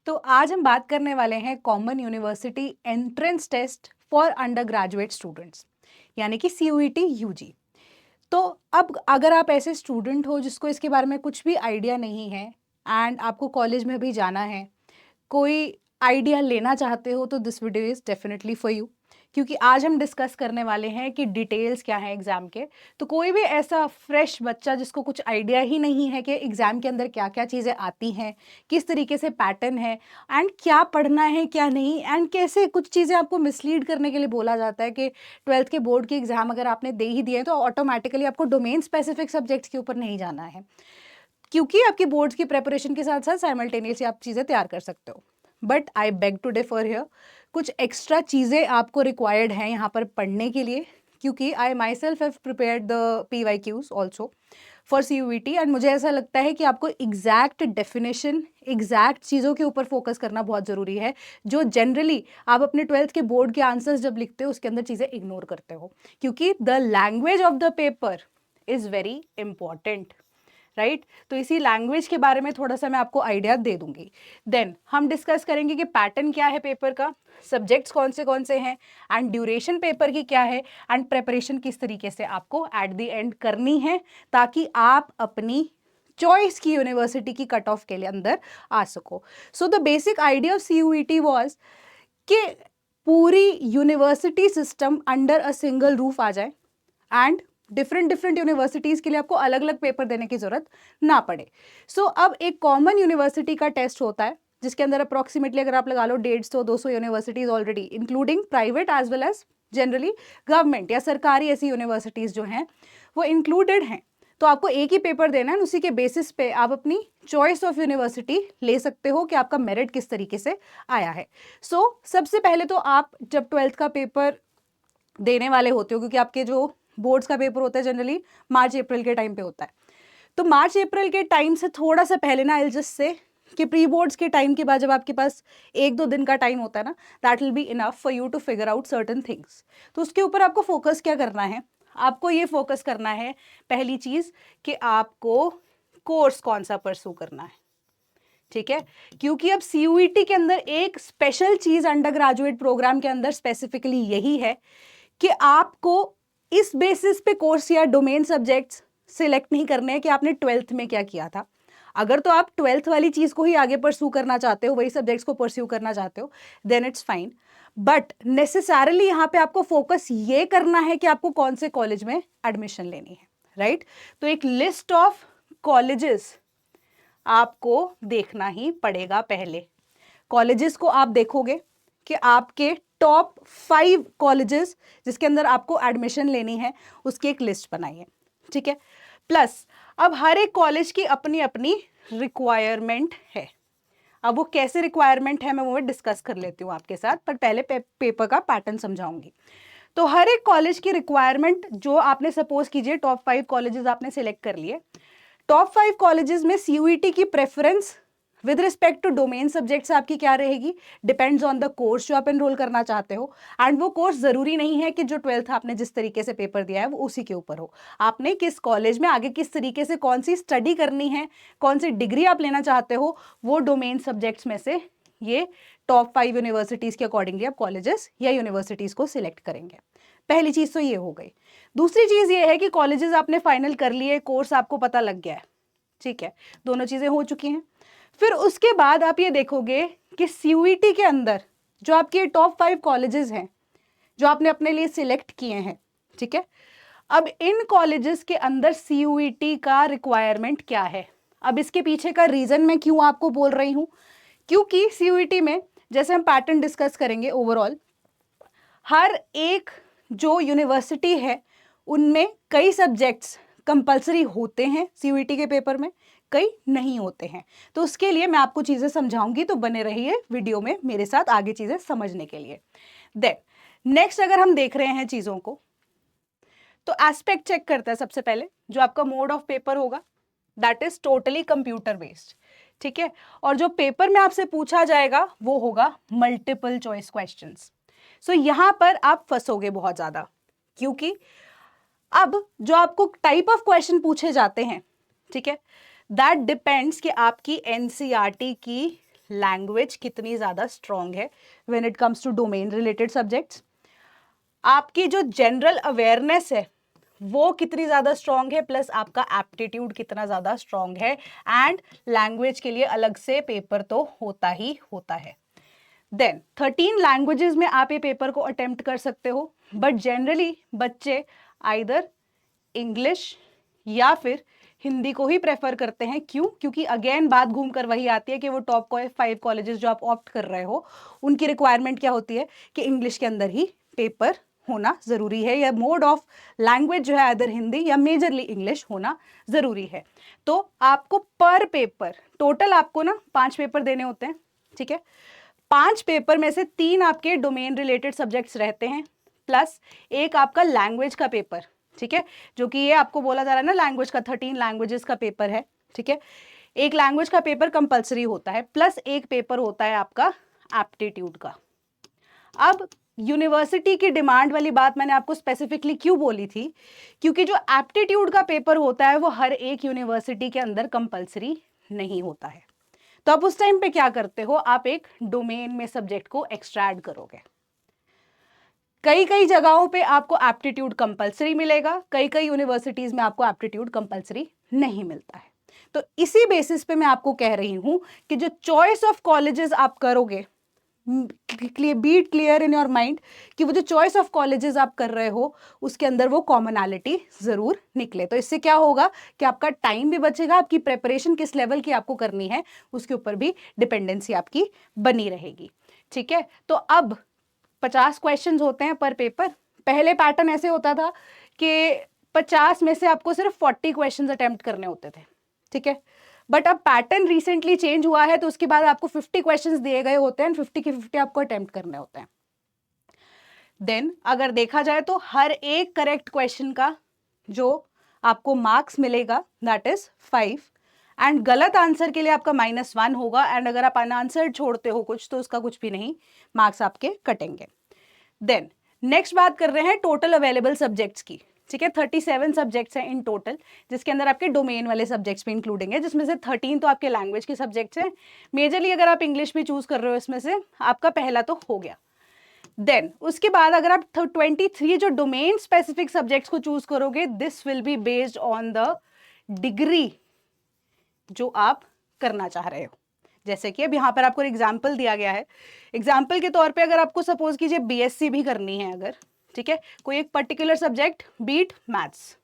तो आज हम बात करने वाले हैं common university entrance test for undergraduate students, यानी कि CUET UG। तो अब अगर आप ऐसे स्टूडेंट हो जिसको इसके बारे में कुछ भी आइडिया नहीं है एंड आपको कॉलेज में भी जाना है, कोई आइडिया लेना चाहते हो, तो this video is definitely for you. क्योंकि आज हम डिस्कस करने वाले हैं कि डिटेल्स क्या है एग्ज़ाम के। तो कोई भी ऐसा फ्रेश बच्चा जिसको कुछ आइडिया ही नहीं है कि एग्ज़ाम के अंदर क्या क्या चीज़ें आती हैं, किस तरीके से पैटर्न है एंड क्या पढ़ना है क्या नहीं, एंड कैसे कुछ चीज़ें आपको मिसलीड करने के लिए बोला जाता है कि 12th के बोर्ड की एग्ज़ाम अगर आपने दे ही दिए तो ऑटोमेटिकली आपको डोमेन स्पेसिफिक सब्जेक्ट्स के ऊपर नहीं जाना है, क्योंकि आपकी बोर्ड्स की प्रेपरेशन के साथ साथ साइमल्टेनियसली आप चीज़ें तैयार कर सकते हो। But I beg to differ here, कुछ एक्स्ट्रा चीज़ें आपको रिक्वायर्ड हैं यहाँ पर पढ़ने के लिए, क्योंकि I myself have prepared the PYQs also for CUET and मुझे ऐसा लगता है कि आपको एग्जैक्ट डेफिनेशन, एग्जैक्ट चीज़ों के ऊपर फोकस करना बहुत ज़रूरी है, जो जनरली आप अपने 12th के बोर्ड के आंसर्स जब लिखते हो उसके अंदर चीज़ें इग्नोर करते हो, क्योंकि the language of the paper is very important, right. तो इसी लैंग्वेज के बारे में थोड़ा सा मैं आपको आइडिया दे दूंगी। देन हम डिस्कस करेंगे कि पैटर्न क्या है पेपर का, सब्जेक्ट्स कौन से हैं, एंड ड्यूरेशन पेपर की क्या है, एंड प्रेपरेशन किस तरीके से आपको एट द एंड करनी है, ताकि आप अपनी चॉइस की यूनिवर्सिटी की कट ऑफ के लिए अंदर आ सको। So the basic idea of CUET was कि पूरी university system under a single roof आ जाए एंड डिफरेंट यूनिवर्सिटीज़ के लिए आपको अलग अलग पेपर देने की ज़रूरत ना पड़े। सो अब एक कॉमन यूनिवर्सिटी का टेस्ट होता है जिसके अंदर अप्रॉक्सीमेटली अगर आप लगा लो 150-200 universities already, including private as well as generally government या सरकारी ऐसी यूनिवर्सिटीज़ जो हैं वो इंक्लूडेड हैं। तो आपको एक ही पेपर देना है, उसी के बेसिस पे आप अपनी चॉइस ऑफ यूनिवर्सिटी ले सकते हो कि आपका मेरिट किस तरीके से आया है। सो सबसे पहले तो आप जब 12th का पेपर देने वाले होते हो, क्योंकि आपके जो बोर्ड्स का पेपर होता है जनरली मार्च अप्रैल के टाइम पे होता है, तो मार्च अप्रैल के टाइम से थोड़ा सा पहले ना, आई जस्ट से कि प्री बोर्ड्स के टाइम के बाद जब आपके पास 1-2 दिन का टाइम होता है ना, that will be enough for you to figure out certain things. तो उसके ऊपर आपको फोकस क्या करना है, आपको ये फोकस करना है पहली चीज कि आपको कोर्स कौन सा परस्यू करना है, ठीक है। क्योंकि अब CUET के अंदर एक स्पेशल चीज अंडर ग्रेजुएट प्रोग्राम के अंदर स्पेसिफिकली यही है कि आपको इस बेसिस पे कोर्स या डोमेन सब्जेक्ट्स सिलेक्ट नहीं करने हैं कि आपने 12th में क्या किया था। अगर तो आप 12th वाली चीज को ही आगे परस्यू करना चाहते हो, वही सब्जेक्ट्स को परस्यू करना चाहते हो, then it's fine. But necessarily यहाँ पे आपको फोकस ये करना है कि आपको कौन से कॉलेज में एडमिशन लेनी है, राइट। तो एक लिस्ट ऑफ कॉलेजेस आपको देखना ही पड़ेगा। पहले कॉलेजेस को आप देखोगे कि आपके टॉप 5 कॉलेजेस जिसके अंदर आपको एडमिशन लेनी है उसकी एक लिस्ट बनाइए, ठीक है। प्लस अब हर एक कॉलेज की अपनी अपनी रिक्वायरमेंट है। अब वो कैसे रिक्वायरमेंट है मैं वो डिस्कस कर लेती हूँ आपके साथ, पर पहले पेपर का पैटर्न समझाऊंगी। तो हर एक कॉलेज की रिक्वायरमेंट जो आपने सपोज कीजिए टॉप 5 कॉलेजेस आपने सिलेक्ट कर लिए, टॉप 5 कॉलेजेस में CUET की preference with respect to domain subjects आपकी क्या रहेगी, डिपेंड्स ऑन द कोर्स जो आप एनरोल करना चाहते हो। एंड वो कोर्स जरूरी नहीं है कि जो 12th आपने जिस तरीके से पेपर दिया है वो उसी के ऊपर हो। आपने किस कॉलेज में आगे किस तरीके से कौन सी स्टडी करनी है, कौन सी डिग्री आप लेना चाहते हो, वो डोमेन सब्जेक्ट्स में से ये टॉप 5 यूनिवर्सिटीज के अकॉर्डिंगली आप कॉलेजेस या यूनिवर्सिटीज को सिलेक्ट करेंगे। पहली चीज तो ये हो गई। दूसरी चीज ये है कि कॉलेजेस आपने फाइनल कर लिए, कोर्स आपको पता लग गया है, ठीक है, दोनों चीजें हो चुकी हैं। फिर उसके बाद आप ये देखोगे कि CUET के अंदर जो आपके टॉप 5 कॉलेजेस हैं जो आपने अपने लिए सिलेक्ट किए हैं, ठीक है, अब इन कॉलेजेस के अंदर CUET का रिक्वायरमेंट क्या है। अब इसके पीछे का रीजन मैं क्यों आपको बोल रही हूं, क्योंकि CUET में जैसे हम पैटर्न डिस्कस करेंगे ओवरऑल, हर एक जो यूनिवर्सिटी है उनमें कई सब्जेक्ट्स कंपलसरी होते हैं CUET के पेपर में, कई नहीं होते हैं। तो उसके लिए मैं आपको चीजें समझाऊंगी, तो बने रहिए वीडियो में मेरे साथ आगे चीजें समझने के लिए। देन नेक्स्ट अगर हम देख रहे हैं चीजों को, तो एस्पेक्ट चेक करता है सबसे पहले। जो आपका मोड ऑफ पेपर होगा that is totally computer based, ठीक है। और जो पेपर में आपसे पूछा जाएगा वो होगा मल्टीपल चॉइस क्वेश्चंस। सो यहां पर आप फंसोगे बहुत ज्यादा, क्योंकि अब जो आपको टाइप ऑफ क्वेश्चन पूछे जाते हैं, ठीक है, दैट डिपेंड्स कि आपकी NCERT की लैंग्वेज कितनी ज़्यादा स्ट्रॉन्ग है when it comes to domain related subjects, आपकी जो जनरल अवेयरनेस है वो कितनी ज़्यादा स्ट्रॉन्ग है, प्लस आपका एप्टीट्यूड कितना ज़्यादा स्ट्रॉन्ग है। एंड लैंग्वेज के लिए अलग से पेपर तो होता ही होता है। देन 13 लैंग्वेजेस में आप ये पेपर को अटेम्प्ट कर सकते हो, बट जनरली बच्चे आइदर इंग्लिश या फिर हिंदी को ही प्रेफर करते हैं। क्यों? क्योंकि अगेन बात घूम कर वही आती है कि वो टॉप 5 कॉलेजेस जो आप ऑप्ट कर रहे हो उनकी रिक्वायरमेंट क्या होती है कि इंग्लिश के अंदर ही पेपर होना ज़रूरी है, या मोड ऑफ लैंग्वेज जो है अदर हिंदी या मेजरली इंग्लिश होना ज़रूरी है। तो आपको पर पेपर टोटल आपको ना 5 पेपर देने होते हैं, ठीक है। 5 पेपर में से 3 आपके डोमेन रिलेटेड सब्जेक्ट्स रहते हैं, प्लस एक आपका लैंग्वेज का पेपर, ठीक है, जो कि ये आपको बोला जा रहा है ना लैंग्वेज का 13 लैंग्वेजेस का पेपर है, ठीक है। एक लैंग्वेज का पेपर कंपलसरी होता है, प्लस एक पेपर होता है आपका एप्टीट्यूड का। अब यूनिवर्सिटी की डिमांड वाली बात मैंने आपको स्पेसिफिकली क्यों बोली थी, क्योंकि जो एप्टीट्यूड का पेपर होता है वो हर एक यूनिवर्सिटी के अंदर कंपलसरी नहीं होता है। तो आप उस टाइम पे क्या करते हो, आप एक डोमेन में सब्जेक्ट को एक्स्ट्रा ऐड करोगे। कई कई जगहों पे आपको एप्टीट्यूड कंपलसरी मिलेगा, कई कई यूनिवर्सिटीज में आपको एप्टीट्यूड कंपलसरी नहीं मिलता है। तो इसी बेसिस पे मैं आपको कह रही हूं कि जो चॉइस ऑफ कॉलेजेस आप करोगे, B it clear in your mind कि वो जो चॉइस ऑफ कॉलेजेस आप कर रहे हो उसके अंदर वो कॉमनैलिटी जरूर निकले। तो इससे क्या होगा कि आपका टाइम भी बचेगा, आपकी प्रिपरेशन किस लेवल की आपको करनी है उसके ऊपर भी डिपेंडेंसी आपकी बनी रहेगी, ठीक है। तो अब 50 क्वेश्चंस होते हैं पर पेपर। पहले पैटर्न ऐसे होता था कि 50 में से आपको सिर्फ 40 क्वेश्चंस अटेम्प्ट करने होते थे, ठीक है। बट अब पैटर्न रिसेंटली चेंज हुआ है, तो उसके बाद आपको 50 क्वेश्चंस दिए गए होते हैं, 50 के 50 आपको अटेम्प्ट करने होते हैं। देन अगर देखा जाए तो हर एक करेक्ट क्वेश्चन का जो आपको मार्क्स मिलेगा दैट इज 5, एंड गलत आंसर के लिए आपका -1 होगा, एंड अगर आप अनआंसर्ड छोड़ते हो कुछ तो उसका कुछ भी नहीं, मार्क्स आपके कटेंगे। देन नेक्स्ट बात कर रहे हैं टोटल अवेलेबल सब्जेक्ट्स की, ठीक है। 37 सब्जेक्ट्स हैं इन टोटल, जिसके अंदर आपके डोमेन वाले सब्जेक्ट्स भी इंक्लूडिंग है, जिसमें से 13 तो आपके लैंग्वेज के सब्जेक्ट्स हैं। मेजरली अगर आप इंग्लिश भी चूज कर रहे हो इसमें से आपका पहला तो हो गया। देन उसके बाद अगर आप 23 जो डोमेन स्पेसिफिक सब्जेक्ट्स को चूज करोगे, this will be based on the degree जो आप करना चाह रहे हो। जैसे कि अब यहाँ पर आपको एग्जाम्पल दिया गया है, एग्जाम्पल के तौर पे अगर आपको सपोज कीजिए बीएससी भी करनी है अगर, ठीक है, कोई एक पर्टिकुलर सब्जेक्ट बीट मैथ्स,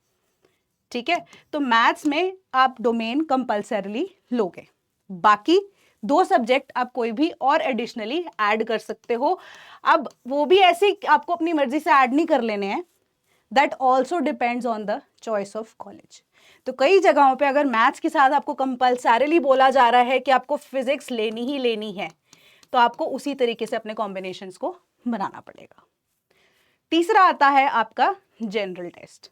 ठीक है, तो मैथ्स में आप डोमेन कंपल्सरीली लोगे, बाकी 2 सब्जेक्ट आप कोई भी और एडिशनली ऐड कर सकते हो। अब वो भी ऐसे आपको अपनी मर्जी से ऐड नहीं कर लेने हैं, that also depends on the choice of college. तो कई जगहों पे अगर मैथ्स के साथ आपको कंपल्सरीली बोला जा रहा है कि आपको फिजिक्स लेनी ही लेनी है, तो आपको उसी तरीके से अपने कॉम्बिनेशंस को बनाना पड़ेगा। तीसरा आता है आपका जनरल टेस्ट,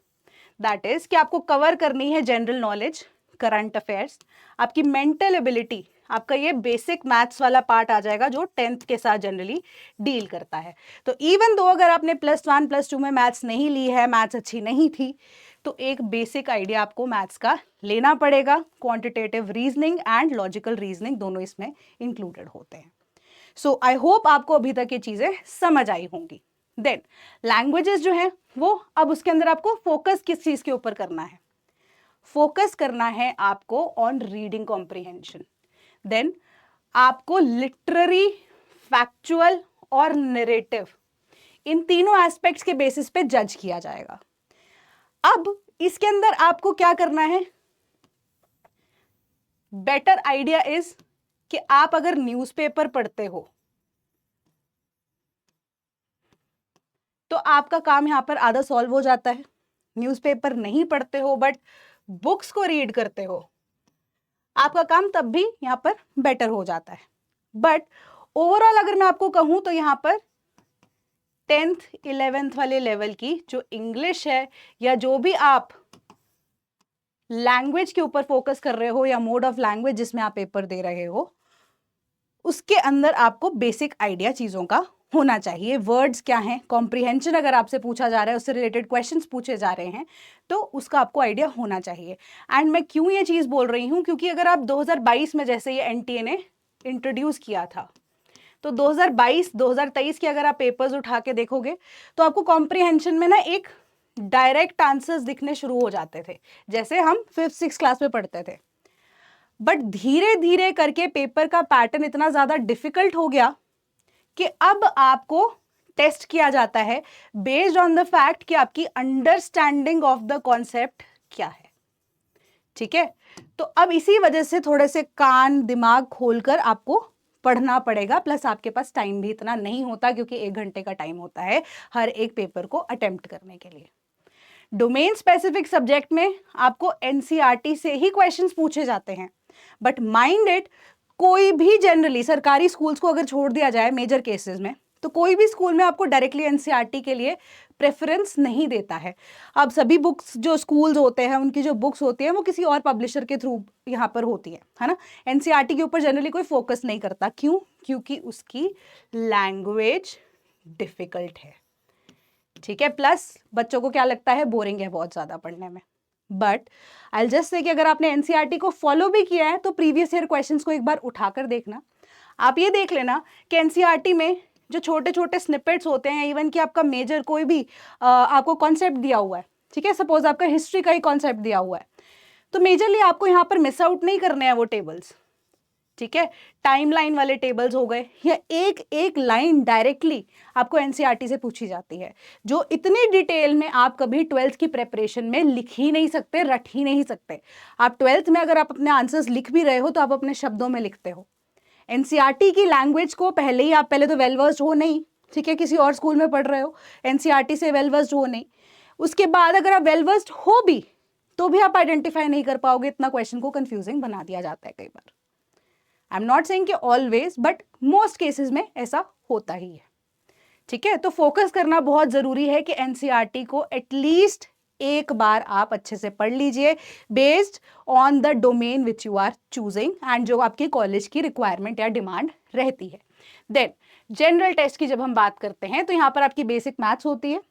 दैट इज कि आपको कवर करनी है जनरल नॉलेज, करंट अफेयर्स, आपकी मेंटल एबिलिटी, आपका ये बेसिक मैथ्स वाला पार्ट आ जाएगा जो 10th के साथ जनरली डील करता है। तो इवन दो अगर आपने +1 +2 में मैथ्स नहीं ली है, मैथ्स अच्छी नहीं थी, तो एक बेसिक आइडिया आपको मैथ्स का लेना पड़ेगा। Quantitative reasoning and logical reasoning दोनों इसमें इंक्लूडेड होते हैं। सो आई होप आपको अभी तक ये चीजें समझ आई होंगी। देन लैंग्वेजेस जो है वो अब उसके अंदर आपको फोकस किस चीज के ऊपर करना है, फोकस करना है आपको ऑन रीडिंग कॉम्प्रिहेंशन। देन आपको लिटरेरी, फैक्चुअल और नरेटिव, इन तीनों एस्पेक्ट्स के बेसिस पे जज किया जाएगा। अब इसके अंदर आपको क्या करना है, बेटर आइडिया इज कि आप अगर न्यूज़पेपर पढ़ते हो तो आपका काम यहां पर आधा सॉल्व हो जाता है। न्यूज़पेपर नहीं पढ़ते हो बट बुक्स को रीड करते हो, आपका काम तब भी यहां पर बेटर हो जाता है। बट ओवरऑल अगर मैं आपको कहूं तो यहां पर 10th 11th वाले लेवल की जो इंग्लिश है या जो भी आप लैंग्वेज के ऊपर फोकस कर रहे हो या मोड ऑफ लैंग्वेज जिसमें आप पेपर दे रहे हो, उसके अंदर आपको बेसिक आइडिया चीजों का होना चाहिए। वर्ड्स क्या हैं, कॉम्प्रिहेंशन अगर आपसे पूछा जा रहा है, उससे रिलेटेड क्वेश्चंस पूछे जा रहे हैं, तो उसका आपको आइडिया होना चाहिए। एंड मैं क्यों ये चीज बोल रही हूं, क्योंकि अगर आप 2022 में जैसे ये एनटीए ने इंट्रोड्यूस किया था। तो 2022-2023 के अगर आप पेपर्स उठा के देखोगे तो आपको कॉम्प्रिहेंशन में ना एक डायरेक्ट आंसर्स दिखने शुरू हो जाते थे, जैसे हम 5th-6th क्लास में पढ़ते थे। बट धीरे धीरे करके पेपर का पैटर्न इतना ज़्यादा डिफिकल्ट हो गया कि अब आपको टेस्ट किया जाता है बेस्ड ऑन द फैक्ट कि आपकी अंडरस्टैंडिंग ऑफ द कॉन्सेप्ट क्या है। ठीक है, तो अब इसी वजह से थोड़े से कान दिमाग खोलकर आपको पढ़ना पड़ेगा, प्लस आपके पास टाइम भी इतना नहीं होता क्योंकि 1 घंटे का टाइम होता है हर एक पेपर को अटेम्प्ट करने के लिए। डोमेन स्पेसिफिक सब्जेक्ट में आपको एनसीईआरटी से ही क्वेश्चंस पूछे जाते हैं, बट माइंड इट, कोई भी जनरली सरकारी स्कूल्स को अगर छोड़ दिया जाए मेजर केसेस में, तो कोई भी स्कूल में आपको डायरेक्टली एनसीईआरटी के लिए प्रेफरेंस नहीं देता है। अब सभी बुक्स जो स्कूल्स होते हैं उनकी जो बुक्स होती है वो किसी और पब्लिशर के थ्रू यहाँ पर होती है ना। एनसीईआरटी के ऊपर जनरली कोई फोकस नहीं करता। क्यों? क्योंकि उसकी लैंग्वेज डिफिकल्ट है। ठीक है, प्लस बच्चों को क्या लगता है, बोरिंग है बहुत ज़्यादा पढ़ने में। बट आई जस्ट से कि अगर आपने एनसीईआरटी को फॉलो भी किया है तो प्रीवियस ईयर क्वेश्चंस को एक बार उठाकर देखना। आप ये देख लेना कि एनसीईआरटी में जो छोटे छोटे स्निपेट्स होते हैं, इवन कि आपका मेजर कोई भी आपको कॉन्सेप्ट दिया हुआ है, ठीक है, सपोज आपका हिस्ट्री का ही कॉन्सेप्ट दिया हुआ है, तो मेजरली आपको यहाँ पर मिस आउट नहीं करने हैं वो टेबल्स। ठीक है, टाइमलाइन वाले टेबल्स हो गए, या एक एक लाइन डायरेक्टली आपको एनसीईआरटी से पूछी जाती है, जो इतनी डिटेल में आप कभी 12th की प्रेपरेशन में लिख ही नहीं सकते, रट ही नहीं सकते। आप 12th में अगर आप अपने आंसर्स लिख भी रहे हो तो आप अपने शब्दों में लिखते हो। एनसीईआरटी की लैंग्वेज को पहले तो वेल वर्स्ड हो नहीं, ठीक है, किसी और स्कूल में पढ़ रहे हो, एनसीईआरटी से वेल वर्स्ड हो नहीं, उसके बाद अगर आप वेल वर्स्ड हो भी तो भी आप आइडेंटिफाई नहीं कर पाओगे, इतना क्वेश्चन को कंफ्यूजिंग बना दिया जाता है कई बार। आई एम नॉट सेइंग कि ऑलवेज, बट मोस्ट केसेस में ऐसा होता ही है। ठीक है, तो फोकस करना बहुत जरूरी है कि एनसीईआरटी को एटलीस्ट एक बार आप अच्छे से पढ़ लीजिए based on the domain which you are choosing and जो आपकी कॉलेज की रिक्वायरमेंट या डिमांड रहती है। देन जनरल टेस्ट की जब हम बात करते हैं तो यहाँ पर आपकी बेसिक मैथ्स होती है,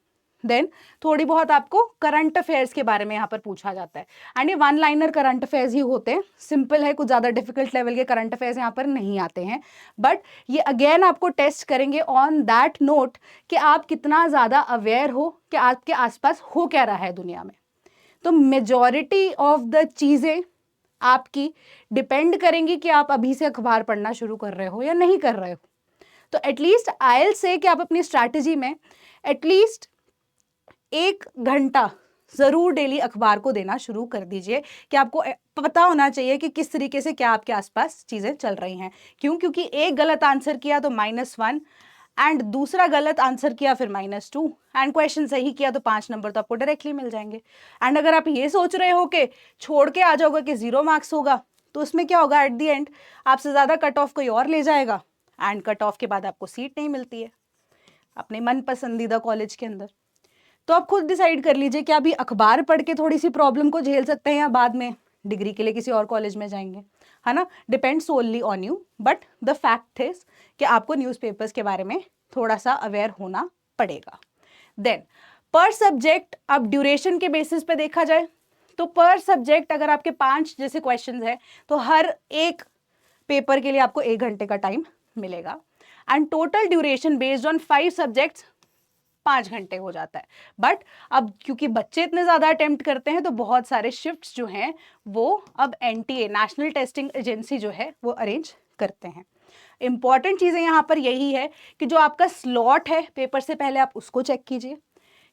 देन थोड़ी बहुत आपको करंट अफेयर्स के बारे में यहाँ पर पूछा जाता है, एंड ये 1 लाइनर करंट अफेयर्स ही होते हैं, सिंपल है, कुछ ज़्यादा डिफिकल्ट लेवल के करंट अफेयर्स यहाँ पर नहीं आते हैं। बट ये अगेन आपको टेस्ट करेंगे ऑन दैट नोट कि आप कितना ज़्यादा अवेयर हो कि आपके आसपास हो क्या रहा है दुनिया में। तो मेजॉरिटी ऑफ द चीज़ें आपकी डिपेंड करेंगी कि आप अभी से अखबार पढ़ना शुरू कर रहे हो या नहीं कर रहे हो। तो एटलीस्ट आई से कि आप अपनी स्ट्रैटेजी में एटलीस्ट 1 घंटा जरूर डेली अखबार को देना शुरू कर दीजिए, कि आपको पता होना चाहिए कि किस तरीके से क्या आपके आसपास चीजें चल रही हैं। क्यों? क्योंकि एक गलत आंसर किया तो -1, एंड दूसरा गलत आंसर किया फिर -2, एंड क्वेश्चन सही किया तो 5 नंबर तो आपको डायरेक्टली मिल जाएंगे। एंड अगर आप ये सोच रहे हो कि छोड़ के आ जाओगे कि 0 मार्क्स होगा, तो उसमें क्या होगा, एट दी एंड आपसे ज़्यादा कट ऑफ कोई और ले जाएगा, एंड कट ऑफ के बाद आपको सीट नहीं मिलती है अपने मन पसंदीदा कॉलेज के अंदर। तो आप खुद डिसाइड कर लीजिए कि अभी अखबार पढ़ के थोड़ी सी प्रॉब्लम को झेल सकते हैं या बाद में डिग्री के लिए किसी और कॉलेज में जाएंगे, है ना। Depend solely on you, but the fact is कि आपको न्यूज़पेपर्स के बारे में थोड़ा सा अवेयर होना पड़ेगा। देन पर सब्जेक्ट, अब ड्यूरेशन के बेसिस पे देखा जाए तो पर सब्जेक्ट अगर आपके 5 जैसे क्वेश्चन है तो हर एक पेपर के लिए आपको 1 घंटे का टाइम मिलेगा, and total duration based on 5 subjects 5 घंटे हो जाता है। बट अब क्योंकि बच्चे इतने ज़्यादा अटेम्प्ट करते हैं तो बहुत सारे शिफ्ट्स जो हैं वो अब एनटीए, नेशनल टेस्टिंग एजेंसी जो है वो अरेंज करते हैं। इंपॉर्टेंट चीज़ें यहाँ पर यही है कि जो आपका स्लॉट है पेपर से पहले आप उसको चेक कीजिए।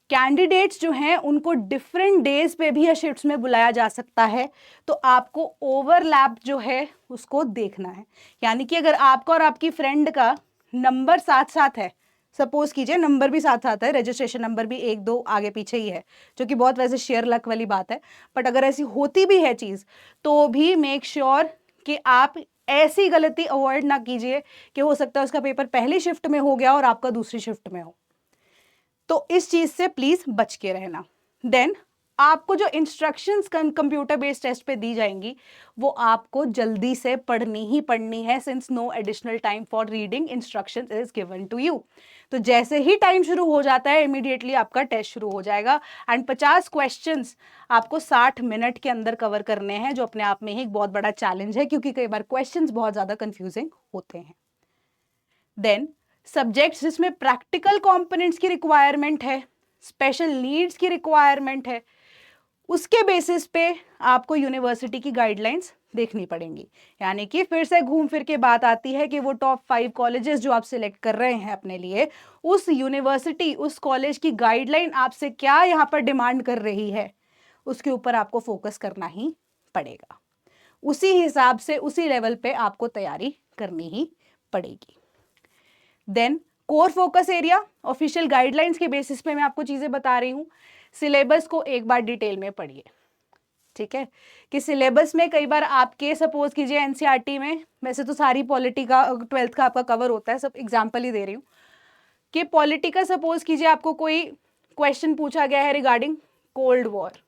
कैंडिडेट्स जो हैं उनको डिफरेंट डेज पे भी या शिफ्ट्स में बुलाया जा सकता है, तो आपको ओवरलैप जो है उसको देखना है। यानी कि अगर आपका और आपकी फ्रेंड का नंबर साथ साथ है, सपोज कीजिए नंबर भी साथ साथ है, रजिस्ट्रेशन नंबर भी 1-2 आगे पीछे ही है, जो कि बहुत वैसे शेयर लक वाली बात है, बट अगर ऐसी होती भी है चीज़ तो भी मेक श्योर कि आप ऐसी गलती अवॉइड ना कीजिए कि हो सकता है उसका पेपर पहली शिफ्ट में हो गया और आपका दूसरी शिफ्ट में हो। तो इस चीज़ से प्लीज़ बच के रहना। देन आपको जो इंस्ट्रक्शंस कंप्यूटर बेस्ड टेस्ट पे दी जाएंगी वो आपको जल्दी से पढ़नी ही पढ़नी है, since no additional time for reading instructions is given to you. तो जैसे ही टाइम शुरू हो जाता है इमीडिएटली आपका टेस्ट शुरू हो जाएगा एंड 50 क्वेश्चंस आपको 60 मिनट के अंदर कवर करने हैं, जो अपने आप में ही एक बहुत बड़ा चैलेंज है क्योंकि कई बार क्वेश्चंस बहुत ज़्यादा कंफ्यूजिंग होते हैं। देन सब्जेक्ट्स जिसमें प्रैक्टिकल कंपोनेंट्स की रिक्वायरमेंट है, स्पेशल नीड्स की रिक्वायरमेंट है, उसके बेसिस पे आपको यूनिवर्सिटी की गाइडलाइंस देखनी पड़ेंगी। यानी कि फिर से घूम फिर के बात आती है कि वो टॉप 5 कॉलेजेस जो आप सिलेक्ट कर रहे हैं अपने लिए, उस यूनिवर्सिटी उस कॉलेज की गाइडलाइन आपसे क्या यहाँ पर डिमांड कर रही है, उसके ऊपर आपको फोकस करना ही पड़ेगा। उसी हिसाब से उसी लेवल पे आपको तैयारी करनी ही पड़ेगी। Then core focus area, official guidelines के बेसिस पे मैं आपको चीजें बता रही हूं। सिलेबस को एक बार डिटेल में पढ़िए, ठीक है, कि सिलेबस में कई बार आपके सपोज कीजिए एनसीईआरटी में, वैसे तो सारी पॉलिटी का 12th का आपका कवर होता है, सब एग्जाम्पल ही दे रही हूँ, कि पॉलिटी का सपोज कीजिए आपको कोई क्वेश्चन पूछा गया है रिगार्डिंग कोल्ड वॉर।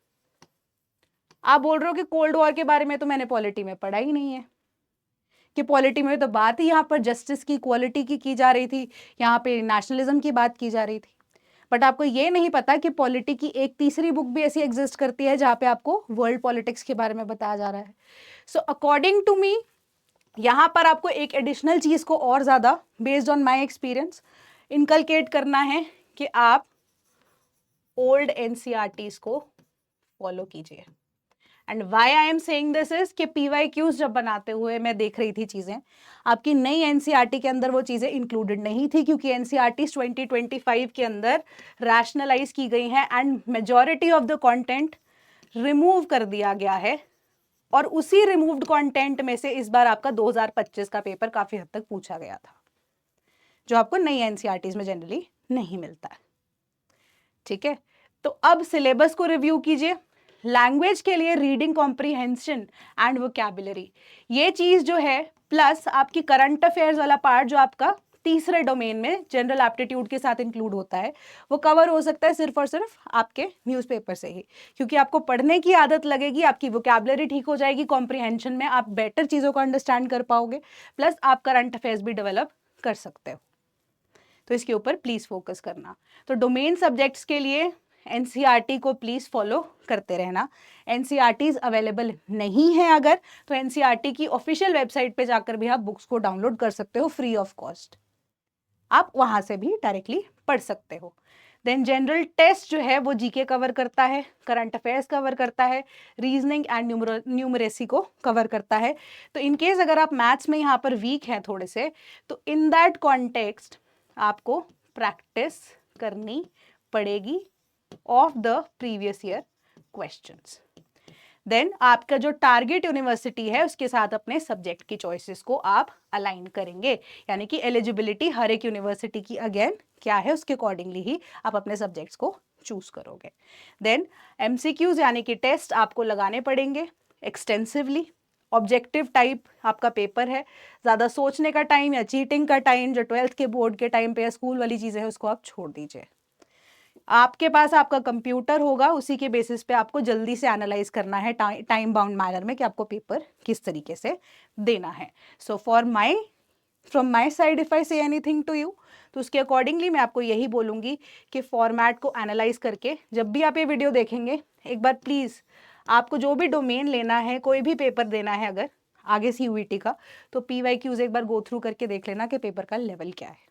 आप बोल रहे हो कि कोल्ड वॉर के बारे में तो मैंने पॉलिटी में पढ़ा ही नहीं है, कि पॉलिटी में तो बात ही यहाँ पर जस्टिस की, इक्वालिटी की जा रही थी, यहाँ पे नेशनलिज्म की बात की जा रही थी। बट आपको ये नहीं पता कि पॉलिटी की एक तीसरी बुक भी ऐसी एग्जिस्ट करती है जहाँ पे आपको वर्ल्ड पॉलिटिक्स के बारे में बताया जा रहा है। सो अकॉर्डिंग टू मी यहाँ पर आपको एक एडिशनल चीज को और ज्यादा based on my experience inculcate करना है कि आप ओल्ड एनसीईआरटीज को फॉलो कीजिए। And why I am saying this is कि PYQs जब बनाते हुए मैं देख रही थी चीजें, आपकी नई एनसीईआरटी के अंदर वो चीजें इंक्लूडेड नहीं थी, क्योंकि एनसीईआरटी 2025 के अंदर रैशनलाइज की गई हैं and majority of the content remove कर दिया गया है। और उसी रिमूव्ड कंटेंट में से इस बार आपका 2025 का पेपर काफी हद तक पूछा गया था, जो आपको नई एनसीईआरटीज में जनरली नहीं मिलता है, ठीक है। तो अब सिलेबस को रिव्यू कीजिए। लैंग्वेज के लिए रीडिंग कॉम्प्रीहेंशन एंड वोकैबुलरी, ये चीज जो है, प्लस आपकी करंट अफेयर्स वाला पार्ट जो आपका तीसरे डोमेन में जनरल एप्टीट्यूड के साथ इंक्लूड होता है, वो कवर हो सकता है सिर्फ और सिर्फ आपके न्यूज़पेपर से ही, क्योंकि आपको पढ़ने की आदत लगेगी, आपकी वोकैबुलरी ठीक हो जाएगी, कॉम्प्रीहेंशन में आप बेटर चीज़ों को अंडरस्टैंड कर पाओगे, प्लस आप करंट अफेयर्स भी डेवलप कर सकते हो। तो इसके ऊपर प्लीज फोकस करना। तो डोमेन सब्जेक्ट्स के लिए एनसीईआरटी को प्लीज फॉलो करते रहना। एनसीईआरटीज अवेलेबल नहीं है अगर, तो एनसीईआरटी की ऑफिशियल वेबसाइट पे जाकर भी आप बुक्स को डाउनलोड कर सकते हो फ्री ऑफ कॉस्ट, आप वहां से भी डायरेक्टली पढ़ सकते हो। देन जनरल टेस्ट जो है वो जीके कवर करता है, करंट अफेयर्स कवर करता है, रीजनिंग एंड न्यूमरेसी को कवर करता है। तो इनकेस अगर आप मैथ्स में यहाँ पर वीक हैं थोड़े से, तो इन दैट कॉन्टेक्स्ट आपको प्रैक्टिस करनी पड़ेगी of the previous year questions. Then आपका जो टारगेट यूनिवर्सिटी है उसके साथ अपने सब्जेक्ट की चॉइसेस को आप अलाइन करेंगे, यानी कि एलिजिबिलिटी हर एक यूनिवर्सिटी की अगेन क्या है, उसके अकॉर्डिंगली ही आप अपने सब्जेक्ट्स को चूज करोगे। देन MCQs यानी कि टेस्ट आपको लगाने पड़ेंगे एक्सटेंसिवली। ऑब्जेक्टिव टाइप आपका पेपर है, ज़्यादा सोचने का टाइम या चीटिंग का टाइम जो 12th के बोर्ड के टाइम पे या स्कूल वाली चीज़ें हैं उसको आप छोड़ दीजिए। आपके पास आपका कंप्यूटर होगा, उसी के बेसिस पे आपको जल्दी से एनालाइज करना है टाइम बाउंड मैनर में कि आपको पेपर किस तरीके से देना है। So from my side if I say anything to you, तो उसके अकॉर्डिंगली मैं आपको यही बोलूँगी कि फॉर्मेट को एनालाइज करके जब भी आप ये वीडियो देखेंगे, एक बार प्लीज़ आपको जो भी डोमेन लेना है, कोई भी पेपर देना है अगर आगे CUET का, तो PYQs एक बार गो थ्रू करके देख लेना कि पेपर का लेवल क्या है,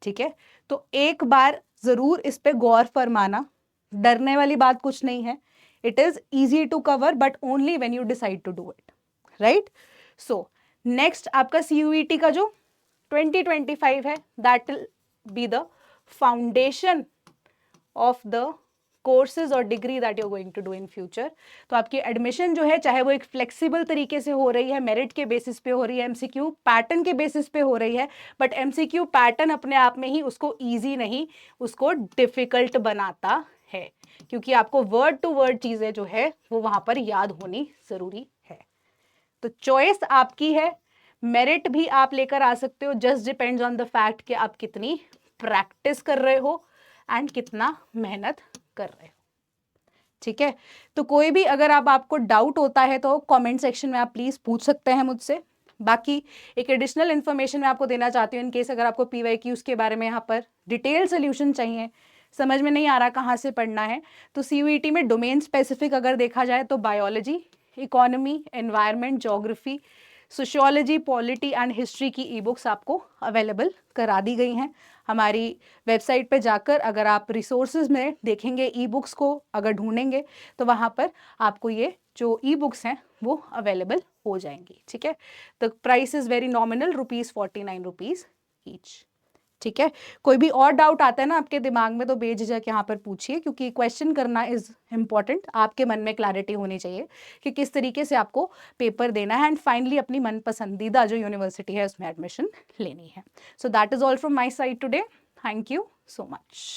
ठीक है। तो एक बार जरूर इस पे गौर फरमाना, डरने वाली बात कुछ नहीं है। It is easy to cover but only when you decide to do it, right. So next आपका CUET का जो 2025 है, that will be the foundation of the courses और degree that you are going to do in future. तो आपकी admission जो है, चाहे वो एक फ्लेक्सिबल तरीके से हो रही है, मेरिट के बेसिस पे हो रही है, MCQ पैटर्न के बेसिस पे हो रही है, बट MCQ पैटर्न अपने आप में ही उसको ईजी नहीं, उसको डिफिकल्ट बनाता है, क्योंकि आपको वर्ड टू वर्ड चीज़ें जो है वो वहां पर याद होनी जरूरी है। तो चॉइस आपकी है, मेरिट भी आप लेकर आ सकते हो, just depends on the fact कि आप कितनी प्रैक्टिस कर रहे हो एंड कितना मेहनत कर रहे हो, ठीक है, तो कोई भी अगर आपको डाउट होता है तो कमेंट सेक्शन में आप प्लीज़ पूछ सकते हैं मुझसे। बाकी एक एडिशनल इन्फॉर्मेशन मैं आपको देना चाहती हूँ, इन केस अगर आपको PYQs के बारे में यहाँ पर डिटेल सोल्यूशन चाहिए, समझ में नहीं आ रहा कहाँ से पढ़ना है, तो CUET में डोमेन स्पेसिफिक अगर देखा जाए तो biology, economy, environment, geography, sociology, polity and history की ई बुक्स आपको अवेलेबल करा दी गई हैं। हमारी वेबसाइट पे जाकर अगर आप रिसोर्सेज में देखेंगे, ई बुक्स को अगर ढूंढेंगे तो वहाँ पर आपको ये जो ई बुक्स हैं वो अवेलेबल हो जाएंगी। ठीक है, the price is very nominal, ₹49 each. ठीक है, कोई भी और डाउट आता है ना आपके दिमाग में तो बेझिझक यहाँ पर पूछिए, क्योंकि क्वेश्चन करना इज इम्पॉर्टेंट। आपके मन में क्लैरिटी होनी चाहिए कि किस तरीके से आपको पेपर देना है एंड फाइनली अपनी मन पसंदीदा जो यूनिवर्सिटी है उसमें एडमिशन लेनी है। So that is all from my side today. Thank you so much.